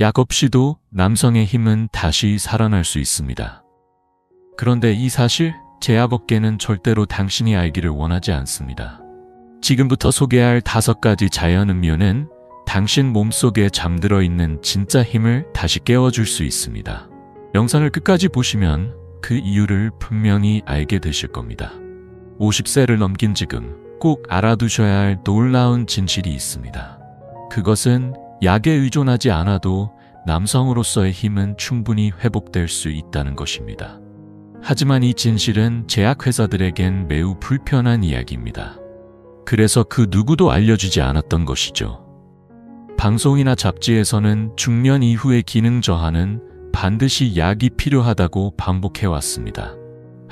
약 없이도 남성의 힘은 다시 살아날 수 있습니다. 그런데 이 사실, 제약업계는 절대로 당신이 알기를 원하지 않습니다. 지금부터 소개할 5가지 자연음료는 당신 몸속에 잠들어 있는 진짜 힘을 다시 깨워줄 수 있습니다. 영상을 끝까지 보시면 그 이유를 분명히 알게 되실 겁니다. 50세를 넘긴 지금 꼭 알아두셔야 할 놀라운 진실이 있습니다. 그것은 약에 의존하지 않아도 남성으로서의 힘은 충분히 회복될 수 있다는 것입니다. 하지만 이 진실은 제약회사들에겐 매우 불편한 이야기입니다. 그래서 그 누구도 알려주지 않았던 것이죠. 방송이나 잡지에서는 중년 이후의 기능 저하는 반드시 약이 필요하다고 반복해왔습니다.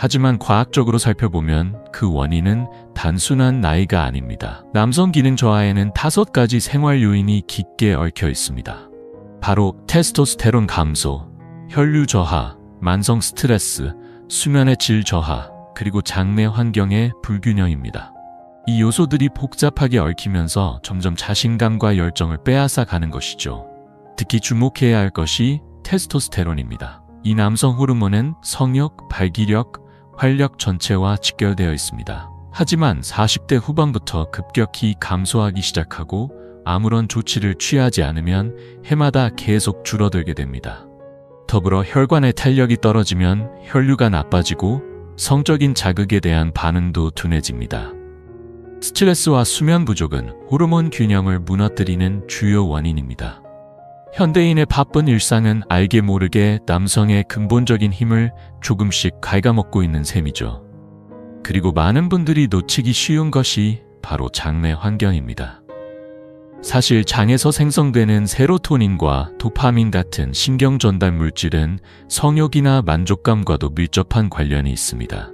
하지만 과학적으로 살펴보면 그 원인은 단순한 나이가 아닙니다. 남성 기능 저하에는 5가지 생활 요인이 깊게 얽혀 있습니다. 바로 테스토스테론 감소, 혈류 저하, 만성 스트레스, 수면의 질 저하, 그리고 장내 환경의 불균형입니다. 이 요소들이 복잡하게 얽히면서 점점 자신감과 열정을 빼앗아 가는 것이죠. 특히 주목해야 할 것이 테스토스테론입니다. 이 남성 호르몬은 성욕, 발기력, 활력 전체와 직결되어 있습니다. 하지만 40대 후반부터 급격히 감소하기 시작하고 아무런 조치를 취하지 않으면 해마다 계속 줄어들게 됩니다. 더불어 혈관의 탄력이 떨어지면 혈류가 나빠지고 성적인 자극에 대한 반응도 둔해집니다. 스트레스와 수면 부족은 호르몬 균형을 무너뜨리는 주요 원인입니다. 현대인의 바쁜 일상은 알게 모르게 남성의 근본적인 힘을 조금씩 갉아먹고 있는 셈이죠. 그리고 많은 분들이 놓치기 쉬운 것이 바로 장내 환경입니다. 사실 장에서 생성되는 세로토닌과 도파민 같은 신경 전달 물질은 성욕이나 만족감과도 밀접한 관련이 있습니다.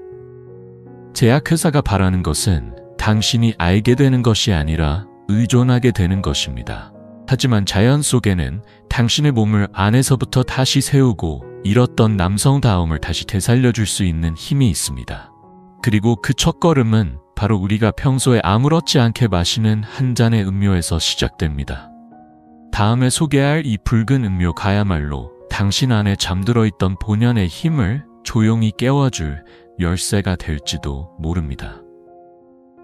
제약회사가 바라는 것은 당신이 알게 되는 것이 아니라 의존하게 되는 것입니다. 하지만 자연 속에는 당신의 몸을 안에서부터 다시 세우고 잃었던 남성다움을 다시 되살려줄 수 있는 힘이 있습니다. 그리고 그 첫걸음은 바로 우리가 평소에 아무렇지 않게 마시는 한 잔의 음료에서 시작됩니다. 다음에 소개할 이 붉은 음료가야말로 당신 안에 잠들어 있던 본연의 힘을 조용히 깨워줄 열쇠가 될지도 모릅니다.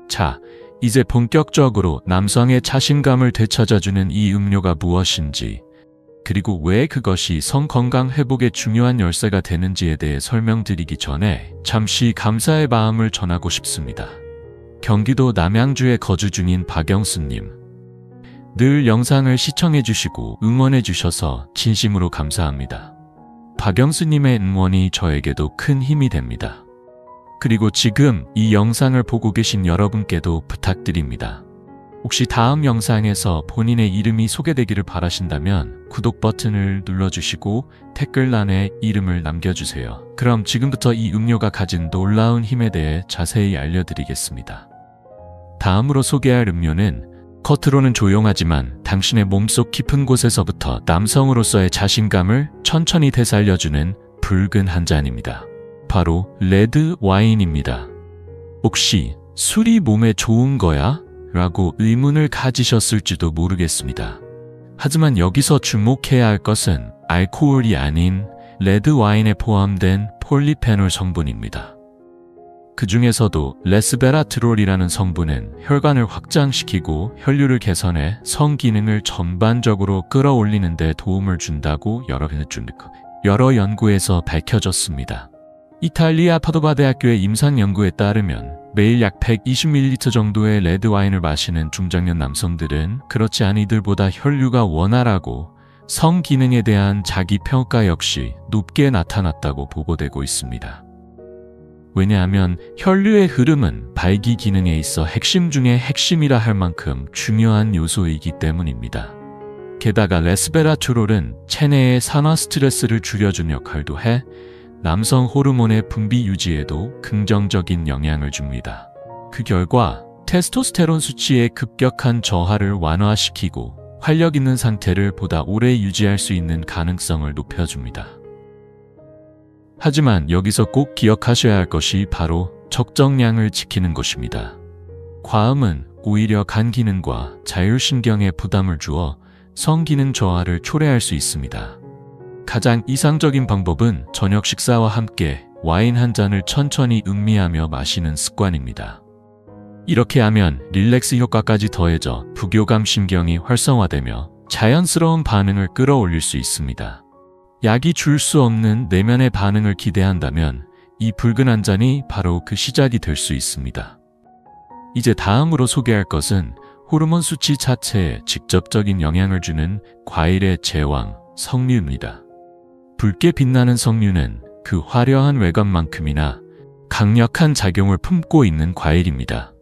자, 이제 본격적으로 남성의 자신감을 되찾아주는 이 음료가 무엇인지, 그리고 왜 그것이 성건강 회복에 중요한 열쇠가 되는지에 대해 설명드리기 전에 잠시 감사의 마음을 전하고 싶습니다. 경기도 남양주에 거주 중인 박영수님, 늘 영상을 시청해주시고 응원해주셔서 진심으로 감사합니다. 박영수님의 응원이 저에게도 큰 힘이 됩니다. 그리고 지금 이 영상을 보고 계신 여러분께도 부탁드립니다. 혹시 다음 영상에서 본인의 이름이 소개되기를 바라신다면 구독 버튼을 눌러주시고 댓글란에 이름을 남겨주세요. 그럼 지금부터 이 음료가 가진 놀라운 힘에 대해 자세히 알려드리겠습니다. 다음으로 소개할 음료는 겉으로는 조용하지만 당신의 몸속 깊은 곳에서부터 남성으로서의 자신감을 천천히 되살려주는 붉은 한 잔입니다. 바로 레드 와인입니다. 혹시 술이 몸에 좋은 거야? 라고 의문을 가지셨을지도 모르겠습니다. 하지만 여기서 주목해야 할 것은 알코올이 아닌 레드 와인에 포함된 폴리페놀 성분입니다. 그 중에서도 레스베라트롤이라는 성분은 혈관을 확장시키고 혈류를 개선해 성기능을 전반적으로 끌어올리는 데 도움을 준다고 여러 연구에서 밝혀졌습니다. 이탈리아 파도바 대학교의 임상 연구에 따르면 매일 약 120ml 정도의 레드와인을 마시는 중장년 남성들은 그렇지 않은 이들보다 혈류가 원활하고 성기능에 대한 자기평가 역시 높게 나타났다고 보고되고 있습니다. 왜냐하면 혈류의 흐름은 발기 기능에 있어 핵심 중의 핵심이라 할 만큼 중요한 요소이기 때문입니다. 게다가 레스베라트롤은 체내의 산화 스트레스를 줄여준 역할도 해 남성 호르몬의 분비 유지에도 긍정적인 영향을 줍니다. 그 결과 테스토스테론 수치의 급격한 저하를 완화시키고 활력 있는 상태를 보다 오래 유지할 수 있는 가능성을 높여줍니다. 하지만 여기서 꼭 기억하셔야 할 것이 바로 적정량을 지키는 것입니다. 과음은 오히려 간 기능과 자율신경에 부담을 주어 성기능 저하를 초래할 수 있습니다. 가장 이상적인 방법은 저녁 식사와 함께 와인 한 잔을 천천히 음미하며 마시는 습관입니다. 이렇게 하면 릴렉스 효과까지 더해져 부교감 신경이 활성화되며 자연스러운 반응을 끌어올릴 수 있습니다. 약이 줄 수 없는 내면의 반응을 기대한다면 이 붉은 한 잔이 바로 그 시작이 될 수 있습니다. 이제 다음으로 소개할 것은 호르몬 수치 자체에 직접적인 영향을 주는 과일의 제왕, 석류입니다. 붉게 빛나는 석류는 그 화려한 외관만큼이나 강력한 작용을 품고 있는 과일입니다.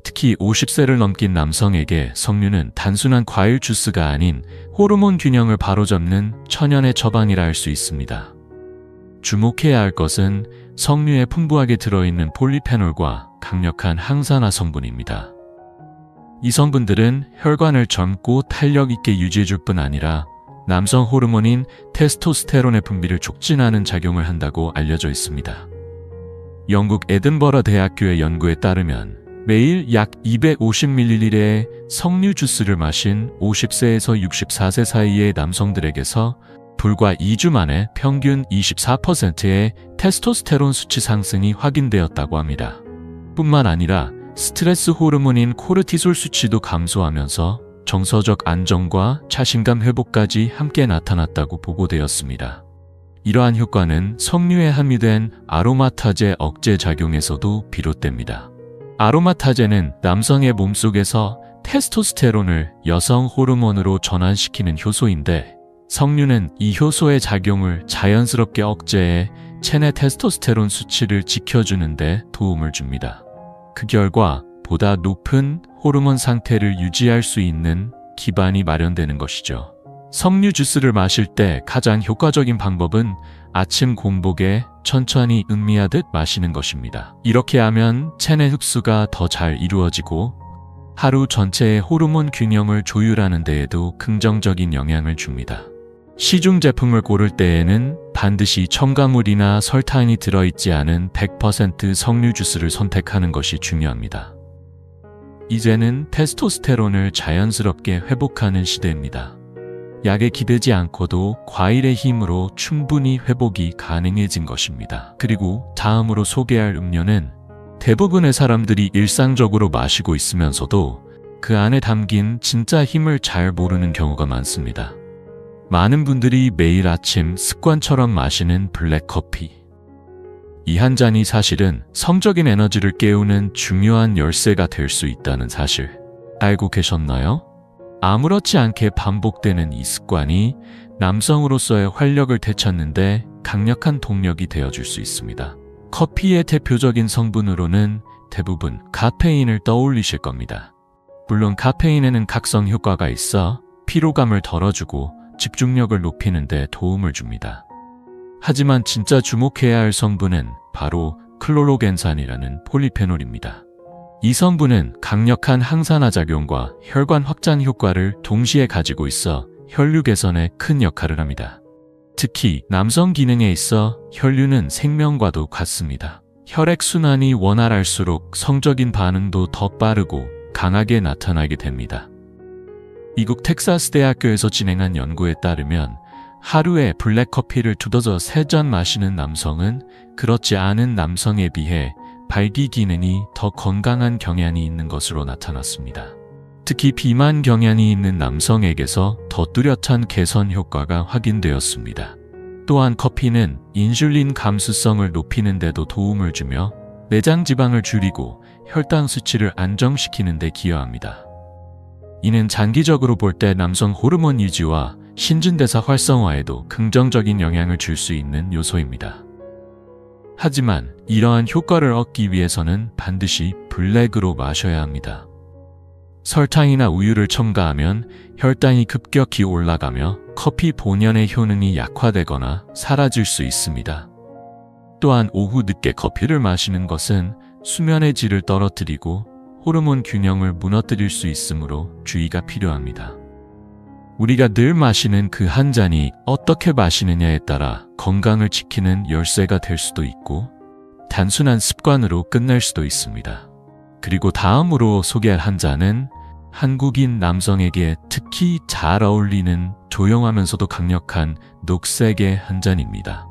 특히 50세를 넘긴 남성에게 석류는 단순한 과일 주스가 아닌 호르몬 균형을 바로잡는 천연의 처방이라 할 수 있습니다. 주목해야 할 것은 석류에 풍부하게 들어있는 폴리페놀과 강력한 항산화 성분입니다. 이 성분들은 혈관을 젊고 탄력 있게 유지해줄 뿐 아니라 남성 호르몬인 테스토스테론의 분비를 촉진하는 작용을 한다고 알려져 있습니다. 영국 에든버러 대학교의 연구에 따르면 매일 약 250ml의 석류 주스를 마신 50세에서 64세 사이의 남성들에게서 불과 2주 만에 평균 24%의 테스토스테론 수치 상승이 확인되었다고 합니다. 뿐만 아니라 스트레스 호르몬인 코르티솔 수치도 감소하면서 정서적 안정과 자신감 회복까지 함께 나타났다고 보고되었습니다. 이러한 효과는 석류에 함유된 아로마타제 억제 작용에서도 비롯됩니다. 아로마타제는 남성의 몸속에서 테스토스테론을 여성 호르몬으로 전환시키는 효소인데 석류는 이 효소의 작용을 자연스럽게 억제해 체내 테스토스테론 수치를 지켜주는 데 도움을 줍니다. 그 결과 보다 높은 호르몬 상태를 유지할 수 있는 기반이 마련되는 것이죠. 석류 주스를 마실 때 가장 효과적인 방법은 아침 공복에 천천히 음미하듯 마시는 것입니다. 이렇게 하면 체내 흡수가 더 잘 이루어지고 하루 전체의 호르몬 균형을 조율하는 데에도 긍정적인 영향을 줍니다. 시중 제품을 고를 때에는 반드시 첨가물이나 설탕이 들어있지 않은 100% 석류 주스를 선택하는 것이 중요합니다. 이제는 테스토스테론을 자연스럽게 회복하는 시대입니다. 약에 기대지 않고도 과일의 힘으로 충분히 회복이 가능해진 것입니다. 그리고 다음으로 소개할 음료는 대부분의 사람들이 일상적으로 마시고 있으면서도 그 안에 담긴 진짜 힘을 잘 모르는 경우가 많습니다. 많은 분들이 매일 아침 습관처럼 마시는 블랙커피. 이 한 잔이 사실은 성적인 에너지를 깨우는 중요한 열쇠가 될 수 있다는 사실 알고 계셨나요? 아무렇지 않게 반복되는 이 습관이 남성으로서의 활력을 되찾는데 강력한 동력이 되어줄 수 있습니다. 커피의 대표적인 성분으로는 대부분 카페인을 떠올리실 겁니다. 물론 카페인에는 각성 효과가 있어 피로감을 덜어주고 집중력을 높이는 데 도움을 줍니다. 하지만 진짜 주목해야 할 성분은 바로 클로로겐산이라는 폴리페놀입니다. 이 성분은 강력한 항산화 작용과 혈관 확장 효과를 동시에 가지고 있어 혈류 개선에 큰 역할을 합니다. 특히 남성 기능에 있어 혈류는 생명과도 같습니다. 혈액순환이 원활할수록 성적인 반응도 더 빠르고 강하게 나타나게 됩니다. 미국 텍사스 대학교에서 진행한 연구에 따르면 하루에 블랙커피를 두더져 3잔 마시는 남성은 그렇지 않은 남성에 비해 발기 기능이 더 건강한 경향이 있는 것으로 나타났습니다. 특히 비만 경향이 있는 남성에게서 더 뚜렷한 개선 효과가 확인되었습니다. 또한 커피는 인슐린 감수성을 높이는 데도 도움을 주며 내장 지방을 줄이고 혈당 수치를 안정시키는 데 기여합니다. 이는 장기적으로 볼 때 남성 호르몬 유지와 신진대사 활성화에도 긍정적인 영향을 줄 수 있는 요소입니다. 하지만 이러한 효과를 얻기 위해서는 반드시 블랙으로 마셔야 합니다. 설탕이나 우유를 첨가하면 혈당이 급격히 올라가며 커피 본연의 효능이 약화되거나 사라질 수 있습니다. 또한 오후 늦게 커피를 마시는 것은 수면의 질을 떨어뜨리고 호르몬 균형을 무너뜨릴 수 있으므로 주의가 필요합니다. 우리가 늘 마시는 그 한 잔이 어떻게 마시느냐에 따라 건강을 지키는 열쇠가 될 수도 있고 단순한 습관으로 끝날 수도 있습니다. 그리고 다음으로 소개할 한 잔은 한국인 남성에게 특히 잘 어울리는 조용하면서도 강력한 녹색의 한 잔입니다.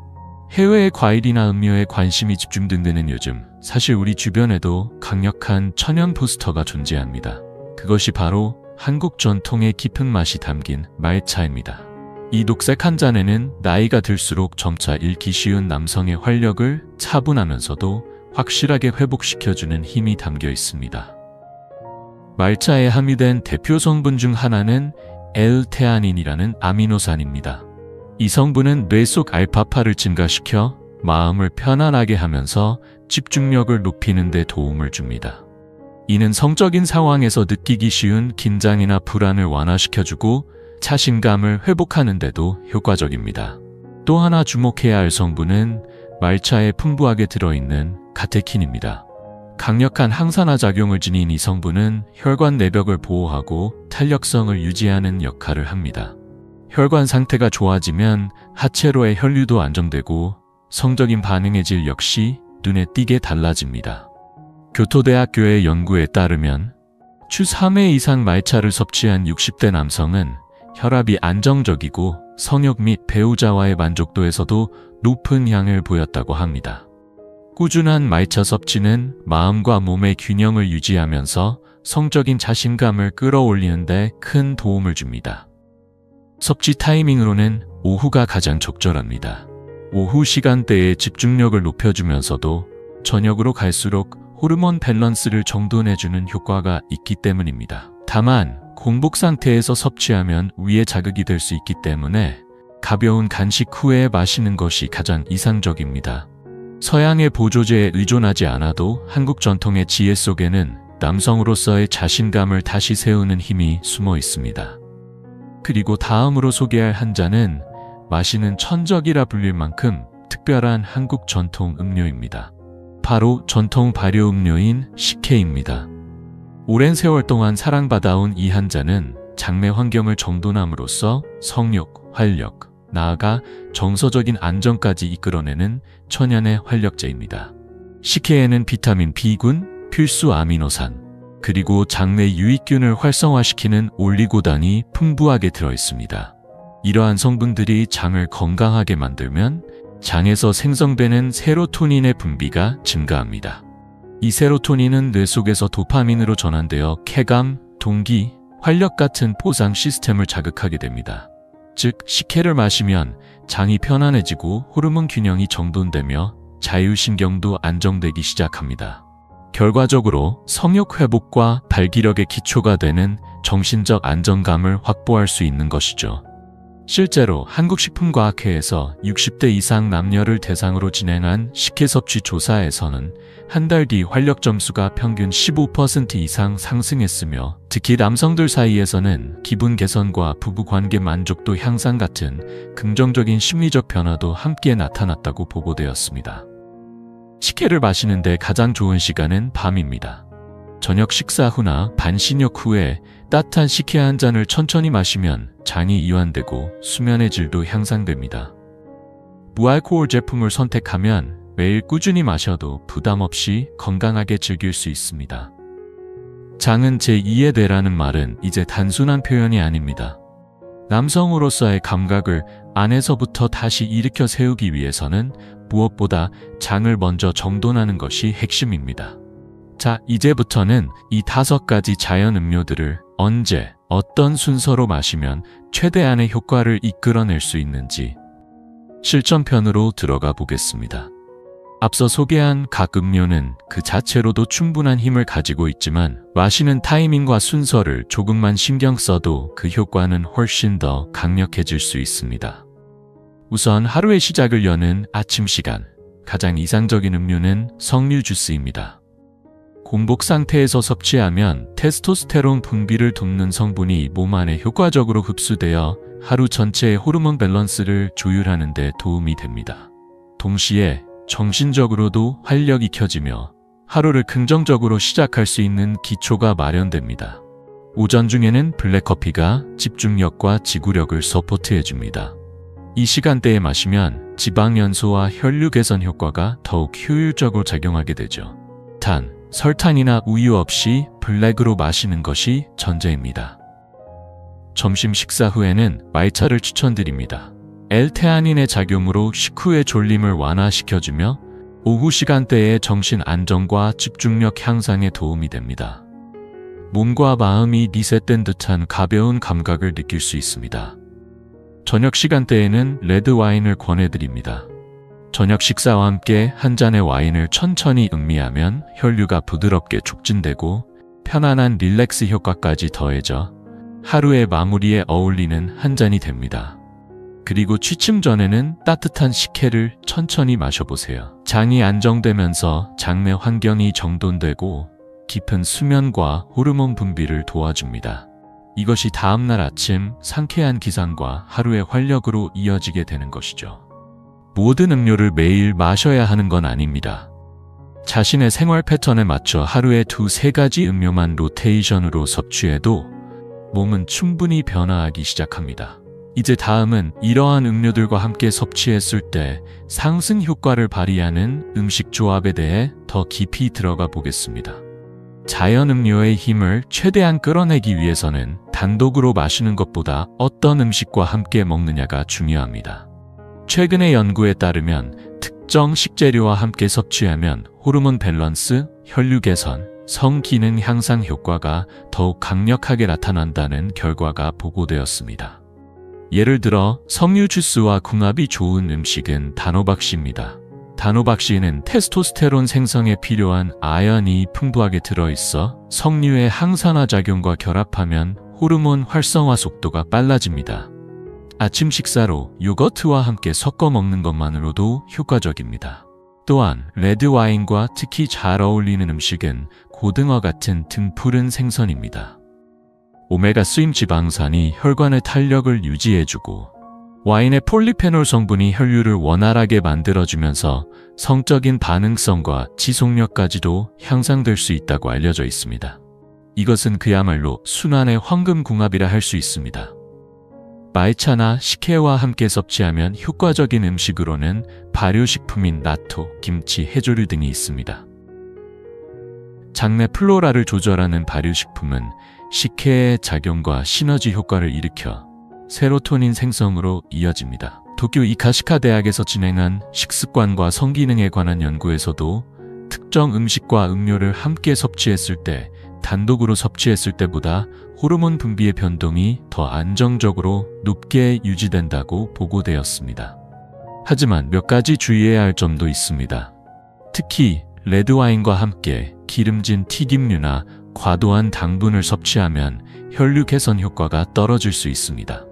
해외의 과일이나 음료에 관심이 집중되는 요즘, 사실 우리 주변에도 강력한 천연 부스터가 존재합니다. 그것이 바로 한국 전통의 깊은 맛이 담긴 말차입니다. 이 녹색 한 잔에는 나이가 들수록 점차 잃기 쉬운 남성의 활력을 차분하면서도 확실하게 회복시켜주는 힘이 담겨 있습니다. 말차에 함유된 대표 성분 중 하나는 L-테아닌이라는 아미노산입니다. 이 성분은 뇌 속 알파파를 증가시켜 마음을 편안하게 하면서 집중력을 높이는 데 도움을 줍니다. 이는 성적인 상황에서 느끼기 쉬운 긴장이나 불안을 완화시켜주고 자신감을 회복하는 데도 효과적입니다. 또 하나 주목해야 할 성분은 말차에 풍부하게 들어있는 카테킨입니다. 강력한 항산화 작용을 지닌 이 성분은 혈관 내벽을 보호하고 탄력성을 유지하는 역할을 합니다. 혈관 상태가 좋아지면 하체로의 혈류도 안정되고 성적인 반응의 질 역시 눈에 띄게 달라집니다. 교토대학교의 연구에 따르면 주 3회 이상 말차를 섭취한 60대 남성은 혈압이 안정적이고 성욕 및 배우자와의 만족도에서도 높은 향을 보였다고 합니다. 꾸준한 말차 섭취는 마음과 몸의 균형을 유지하면서 성적인 자신감을 끌어올리는 데 큰 도움을 줍니다. 섭취 타이밍으로는 오후가 가장 적절합니다. 오후 시간대에 집중력을 높여주면서도 저녁으로 갈수록 호르몬 밸런스를 정돈해주는 효과가 있기 때문입니다. 다만 공복 상태에서 섭취하면 위에 자극이 될 수 있기 때문에 가벼운 간식 후에 마시는 것이 가장 이상적입니다. 서양의 보조제에 의존하지 않아도 한국 전통의 지혜 속에는 남성으로서의 자신감을 다시 세우는 힘이 숨어 있습니다. 그리고 다음으로 소개할 한 잔은 마시는 천적이라 불릴 만큼 특별한 한국 전통 음료입니다. 바로 전통 발효 음료인 식혜입니다. 오랜 세월 동안 사랑받아온 이 한 잔은 장내 환경을 정돈함으로써 성욕, 활력, 나아가 정서적인 안정까지 이끌어내는 천연의 활력제입니다. 식혜에는 비타민 B군, 필수 아미노산, 그리고 장내 유익균을 활성화시키는 올리고당이 풍부하게 들어있습니다. 이러한 성분들이 장을 건강하게 만들면 장에서 생성되는 세로토닌의 분비가 증가합니다. 이 세로토닌은 뇌 속에서 도파민으로 전환되어 쾌감, 동기, 활력 같은 보상 시스템을 자극하게 됩니다. 즉, 식혜를 마시면 장이 편안해지고 호르몬 균형이 정돈되며 자율신경도 안정되기 시작합니다. 결과적으로 성욕 회복과 발기력의 기초가 되는 정신적 안정감을 확보할 수 있는 것이죠. 실제로 한국식품과학회에서 60대 이상 남녀를 대상으로 진행한 식혜 섭취 조사에서는 한 달 뒤 활력 점수가 평균 15% 이상 상승했으며 특히 남성들 사이에서는 기분 개선과 부부관계 만족도 향상 같은 긍정적인 심리적 변화도 함께 나타났다고 보고되었습니다. 식혜를 마시는데 가장 좋은 시간은 밤입니다. 저녁 식사 후나 반신욕 후에 따뜻한 식혜 한 잔을 천천히 마시면 장이 이완되고 수면의 질도 향상됩니다. 무알코올 제품을 선택하면 매일 꾸준히 마셔도 부담 없이 건강하게 즐길 수 있습니다. 장은 제2의 뇌라는 말은 이제 단순한 표현이 아닙니다. 남성으로서의 감각을 안에서부터 다시 일으켜 세우기 위해서는 무엇보다 장을 먼저 정돈하는 것이 핵심입니다. 자, 이제부터는 이 5가지 자연 음료들을 언제, 어떤 순서로 마시면 최대한의 효과를 이끌어낼 수 있는지 실전편으로 들어가 보겠습니다. 앞서 소개한 각 음료는 그 자체로도 충분한 힘을 가지고 있지만 마시는 타이밍과 순서를 조금만 신경 써도 그 효과는 훨씬 더 강력해질 수 있습니다. 우선 하루의 시작을 여는 아침 시간, 가장 이상적인 음료는 석류 주스입니다. 공복 상태에서 섭취하면 테스토스테론 분비를 돕는 성분이 몸 안에 효과적으로 흡수되어 하루 전체의 호르몬 밸런스를 조율하는 데 도움이 됩니다. 동시에 정신적으로도 활력이 켜지며 하루를 긍정적으로 시작할 수 있는 기초가 마련됩니다. 오전 중에는 블랙커피가 집중력과 지구력을 서포트해줍니다. 이 시간대에 마시면 지방 연소와 혈류 개선 효과가 더욱 효율적으로 작용하게 되죠. 단, 설탕이나 우유 없이 블랙으로 마시는 것이 전제입니다. 점심 식사 후에는 말차를 추천드립니다. L테아닌의 작용으로 식후의 졸림을 완화시켜주며 오후 시간대의 정신 안정과 집중력 향상에 도움이 됩니다. 몸과 마음이 리셋된 듯한 가벼운 감각을 느낄 수 있습니다. 저녁 시간대에는 레드 와인을 권해드립니다. 저녁 식사와 함께 한 잔의 와인을 천천히 음미하면 혈류가 부드럽게 촉진되고 편안한 릴렉스 효과까지 더해져 하루의 마무리에 어울리는 한 잔이 됩니다. 그리고 취침 전에는 따뜻한 식혜를 천천히 마셔보세요. 장이 안정되면서 장내 환경이 정돈되고 깊은 수면과 호르몬 분비를 도와줍니다. 이것이 다음날 아침 상쾌한 기상과 하루의 활력으로 이어지게 되는 것이죠. 모든 음료를 매일 마셔야 하는 건 아닙니다. 자신의 생활 패턴에 맞춰 하루에 2-3가지 음료만 로테이션으로 섭취해도 몸은 충분히 변화하기 시작합니다. 이제 다음은 이러한 음료들과 함께 섭취했을 때 상승 효과를 발휘하는 음식 조합에 대해 더 깊이 들어가 보겠습니다. 자연 음료의 힘을 최대한 끌어내기 위해서는 단독으로 마시는 것보다 어떤 음식과 함께 먹느냐가 중요합니다. 최근의 연구에 따르면 특정 식재료와 함께 섭취하면 호르몬 밸런스, 혈류 개선, 성 기능 향상 효과가 더욱 강력하게 나타난다는 결과가 보고되었습니다. 예를 들어 석류 주스와 궁합이 좋은 음식은 단호박씨입니다. 단호박씨는 테스토스테론 생성에 필요한 아연이 풍부하게 들어있어 석류의 항산화 작용과 결합하면 호르몬 활성화 속도가 빨라집니다. 아침 식사로 요거트와 함께 섞어 먹는 것만으로도 효과적입니다. 또한 레드 와인과 특히 잘 어울리는 음식은 고등어 같은 등푸른 생선입니다. 오메가3 지방산이 혈관의 탄력을 유지해주고 와인의 폴리페놀 성분이 혈류를 원활하게 만들어주면서 성적인 반응성과 지속력까지도 향상될 수 있다고 알려져 있습니다. 이것은 그야말로 순환의 황금궁합이라 할 수 있습니다. 말차나 식혜와 함께 섭취하면 효과적인 음식으로는 발효식품인 나토, 김치, 해조류 등이 있습니다. 장내 플로라를 조절하는 발효식품은 식혜의 작용과 시너지 효과를 일으켜 세로토닌 생성으로 이어집니다. 도쿄 이카시카 대학에서 진행한 식습관과 성기능에 관한 연구에서도 특정 음식과 음료를 함께 섭취했을 때 단독으로 섭취했을 때보다 호르몬 분비의 변동이 더 안정적으로 높게 유지된다고 보고되었습니다. 하지만 몇 가지 주의해야 할 점도 있습니다. 특히 레드와인과 함께 기름진 튀김류나 과도한 당분을 섭취하면 혈류 개선 효과가 떨어질 수 있습니다.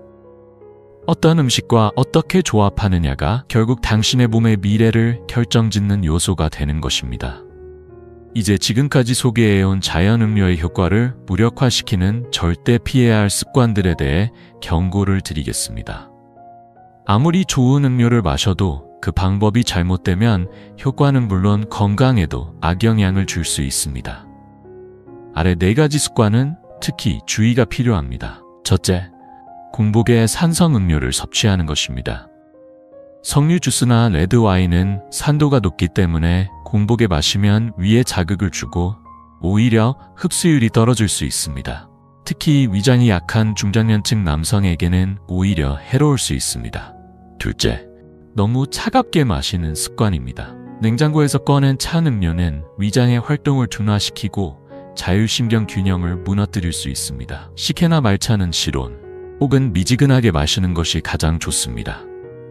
어떤 음식과 어떻게 조합하느냐가 결국 당신의 몸의 미래를 결정짓는 요소가 되는 것입니다. 이제 지금까지 소개해온 자연 음료의 효과를 무력화시키는 절대 피해야 할 습관들에 대해 경고를 드리겠습니다. 아무리 좋은 음료를 마셔도 그 방법이 잘못되면 효과는 물론 건강에도 악영향을 줄 수 있습니다. 아래 4가지 습관은 특히 주의가 필요합니다. 첫째, 공복에 산성 음료를 섭취하는 것입니다. 석류 주스나 레드 와인은 산도가 높기 때문에 공복에 마시면 위에 자극을 주고 오히려 흡수율이 떨어질 수 있습니다. 특히 위장이 약한 중장년층 남성에게는 오히려 해로울 수 있습니다. 둘째, 너무 차갑게 마시는 습관입니다. 냉장고에서 꺼낸 찬 음료는 위장의 활동을 둔화시키고 자율신경 균형을 무너뜨릴 수 있습니다. 식혜나 말차는 실온 혹은 미지근하게 마시는 것이 가장 좋습니다.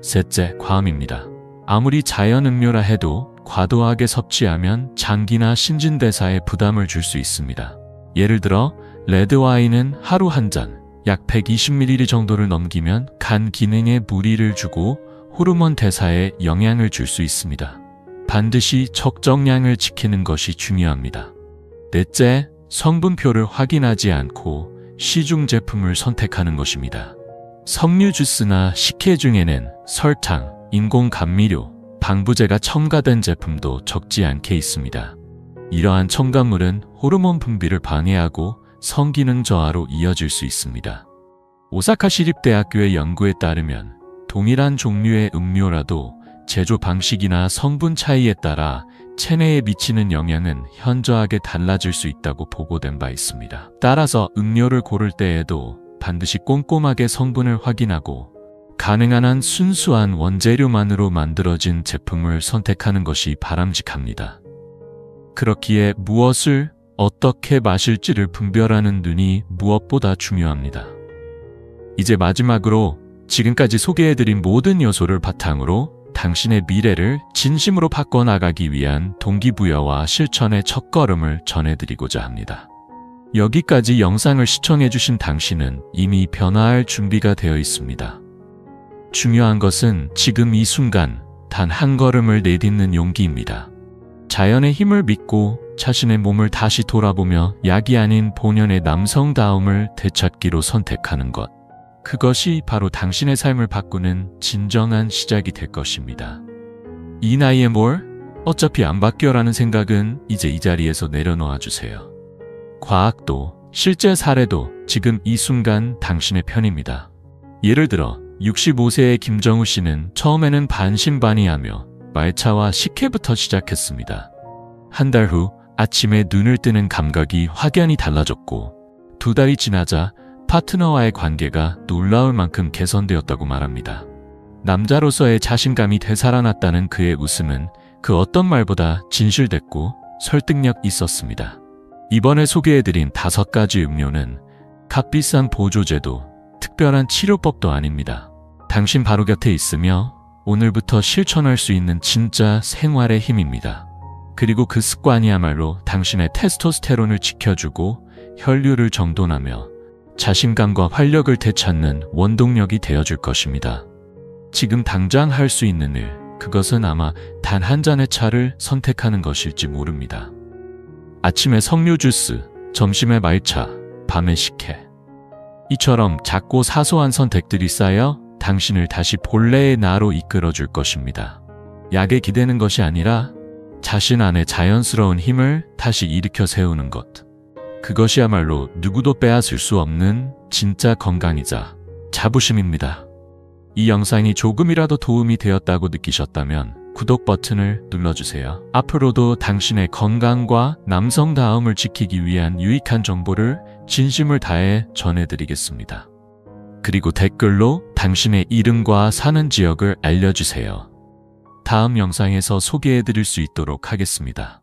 셋째, 과음입니다. 아무리 자연 음료라 해도 과도하게 섭취하면 장기나 신진대사에 부담을 줄 수 있습니다. 예를 들어 레드와인은 하루 한 잔, 약 120ml 정도를 넘기면 간 기능에 무리를 주고 호르몬 대사에 영향을 줄 수 있습니다. 반드시 적정량을 지키는 것이 중요합니다. 넷째, 성분표를 확인하지 않고 시중 제품을 선택하는 것입니다. 석류 주스나 식혜 중에는 설탕, 인공 감미료, 방부제가 첨가된 제품도 적지 않게 있습니다. 이러한 첨가물은 호르몬 분비를 방해하고 성기능 저하로 이어질 수 있습니다. 오사카 시립대학교의 연구에 따르면 동일한 종류의 음료라도 제조 방식이나 성분 차이에 따라 체내에 미치는 영향은 현저하게 달라질 수 있다고 보고된 바 있습니다. 따라서 음료를 고를 때에도 반드시 꼼꼼하게 성분을 확인하고 가능한 한 순수한 원재료만으로 만들어진 제품을 선택하는 것이 바람직합니다. 그렇기에 무엇을 어떻게 마실지를 분별하는 눈이 무엇보다 중요합니다. 이제 마지막으로 지금까지 소개해드린 모든 요소를 바탕으로 당신의 미래를 진심으로 바꿔나가기 위한 동기부여와 실천의 첫걸음을 전해드리고자 합니다. 여기까지 영상을 시청해주신 당신은 이미 변화할 준비가 되어 있습니다. 중요한 것은 지금 이 순간 단 한 걸음을 내딛는 용기입니다. 자연의 힘을 믿고 자신의 몸을 다시 돌아보며 약이 아닌 본연의 남성다움을 되찾기로 선택하는 것. 그것이 바로 당신의 삶을 바꾸는 진정한 시작이 될 것입니다. 이 나이에 뭘? 어차피 안 바뀌어라는 생각은 이제 이 자리에서 내려놓아 주세요. 과학도 실제 사례도 지금 이 순간 당신의 편입니다. 예를 들어 65세의 김정우 씨는 처음에는 반신반의하며 말차와 식혜부터 시작했습니다. 한 달 후 아침에 눈을 뜨는 감각이 확연히 달라졌고 2달이 지나자 파트너와의 관계가 놀라울 만큼 개선되었다고 말합니다. 남자로서의 자신감이 되살아났다는 그의 웃음은 그 어떤 말보다 진실됐고 설득력 있었습니다. 이번에 소개해드린 5가지 음료는 값비싼 보조제도, 특별한 치료법도 아닙니다. 당신 바로 곁에 있으며 오늘부터 실천할 수 있는 진짜 생활의 힘입니다. 그리고 그 습관이야말로 당신의 테스토스테론을 지켜주고 혈류를 정돈하며 자신감과 활력을 되찾는 원동력이 되어줄 것입니다. 지금 당장 할 수 있는 일, 그것은 아마 단 한 잔의 차를 선택하는 것일지 모릅니다. 아침에 석류 주스, 점심에 말차, 밤에 식혜. 이처럼 작고 사소한 선택들이 쌓여 당신을 다시 본래의 나로 이끌어줄 것입니다. 약에 기대는 것이 아니라 자신 안의 자연스러운 힘을 다시 일으켜 세우는 것. 그것이야말로 누구도 빼앗을 수 없는 진짜 건강이자 자부심입니다. 이 영상이 조금이라도 도움이 되었다고 느끼셨다면 구독 버튼을 눌러주세요. 앞으로도 당신의 건강과 남성다움을 지키기 위한 유익한 정보를 진심을 다해 전해드리겠습니다. 그리고 댓글로 당신의 이름과 사는 지역을 알려주세요. 다음 영상에서 소개해드릴 수 있도록 하겠습니다.